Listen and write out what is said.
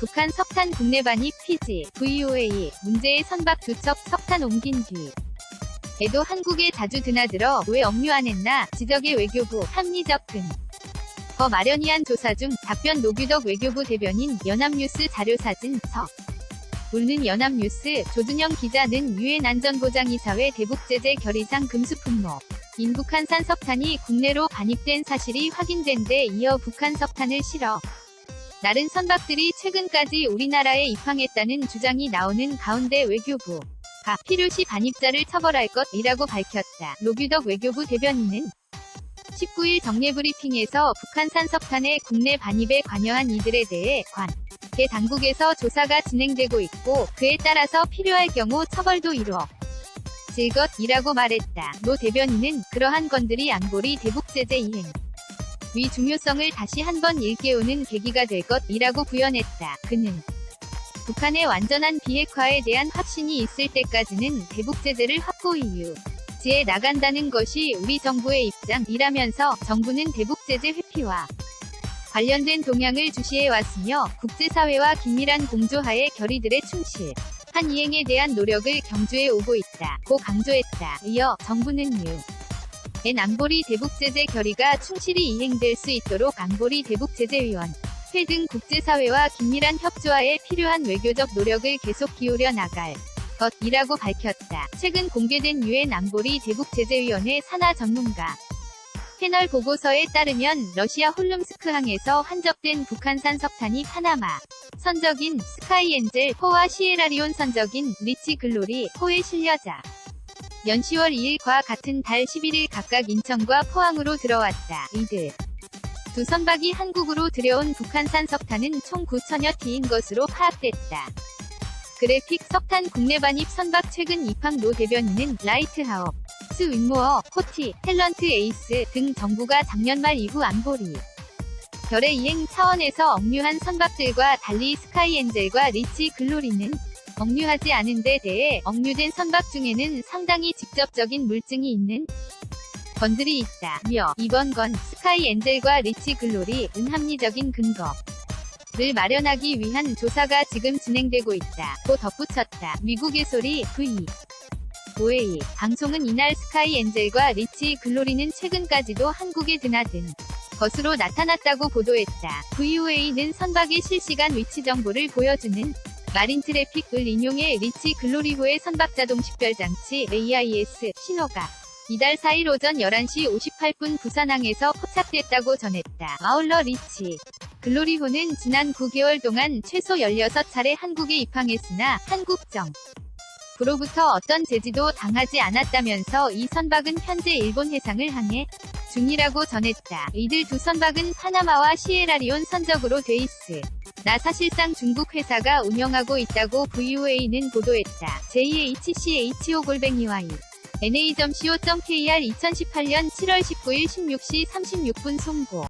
북한 석탄 국내 반입 피지, VOA, 문제의 선박 두 척 석탄 옮긴 뒤 에도 한국에 자주 드나들어 왜 억류 안 했나 지적의 외교부 합리적 근거 마련이 한 조사 중 답변 노규덕 외교부 대변인 연합뉴스 자료사진 석 울는 연합뉴스 조준영 기자는 유엔 안전보장이사회 대북제재 결의상 금수품목 인 북한산 석탄이 국내로 반입된 사실이 확인된 데 이어 북한 석탄을 실어 나른 선박들이 최근까지 우리나라에 입항했다는 주장이 나오는 가운데 외교부가 필요시 반입자를 처벌할 것이라고 밝혔다. 노규덕 외교부 대변인은 19일 정례브리핑에서 북한산 석탄의 국내 반입에 관여한 이들에 대해 관계 당국에서 조사가 진행되고 있고 그에 따라서 필요할 경우 처벌도 이루어질 것이라고 말했다. 노 대변인은 그러한 건들이 안보리 대북제재 이행 위 중요성을 다시 한번 일깨우는 계기가 될 것이라고 부연했다. 그는 북한의 완전한 비핵화에 대한 확신이 있을 때까지는 대북제재를 확고히 유지해 나간다는 것이 우리 정부의 입장이라면서 정부는 대북제재 회피와 관련된 동향을 주시해왔으며 국제사회와 긴밀한 공조하에 결의들의 충실한 이행에 대한 노력을 경주해 오고 있다고 강조했다. 이어 정부는 유엔 안보리 대북제재 결의가 충실히 이행될 수 있도록 안보리 대북제재위원회 등 국제사회와 긴밀한 협조하에 필요한 외교적 노력을 계속 기울여 나갈 것이라고 밝혔다. 최근 공개된 유엔 안보리 대북제재위원회 산하 전문가 패널 보고서에 따르면 러시아 홀룸스크항에서 환적된 북한산 석탄이 파나마 선적인 스카이엔젤 포와 시에라리온 선적인 리치 글로리 포에 실려자 연 10월 2일과 같은 달 11일 각각 인천과 포항으로 들어왔다. 이들 두 선박이 한국으로 들여온 북한산 석탄은 총 9천여 T인 것으로 파악됐다. 그래픽 석탄 국내 반입 선박 최근 입항 노 대변인은 라이트하우스 윈모어, 코티, 탤런트 에이스 등 정부가 작년 말 이후 안보리 결의 이행 차원에서 억류한 선박들과 달리 스카이엔젤과 리치 글로리는 억류하지 않은 데 대해 억류된 선박 중에는 상당히 직접적인 물증이 있는 건들이 있다며 이번 건 스카이엔젤과 리치 글로리 합리적인 근거를 마련하기 위한 조사가 지금 진행되고 있다고 덧붙였다. 미국의 소리 VOA 방송은 이날 스카이엔젤과 리치 글로리는 최근까지도 한국에 드나든 것으로 나타났다고 보도했다. VOA는 선박의 실시간 위치 정보를 보여주는 마린 트래픽을 인용해 리치 글로리호의 선박 자동 식별 장치 AIS 신호가 이달 4일 오전 11시 58분 부산항에서 포착됐다고 전했다. 아울러 리치 글로리호는 지난 9개월 동안 최소 16차례 한국에 입항했으나 한국 정부로부터 어떤 제지도 당하지 않았다면서 이 선박은 현재 일본 해상을 항해 중이라고 전했다. 이들 두 선박은 파나마와 시에라리온 선적으로 돼 있으나 사실상 중국 회사가 운영하고 있다고 VOA는 보도했다. JHCHO-Y na.co.kr 2018년 7월 19일 16시 36분 송고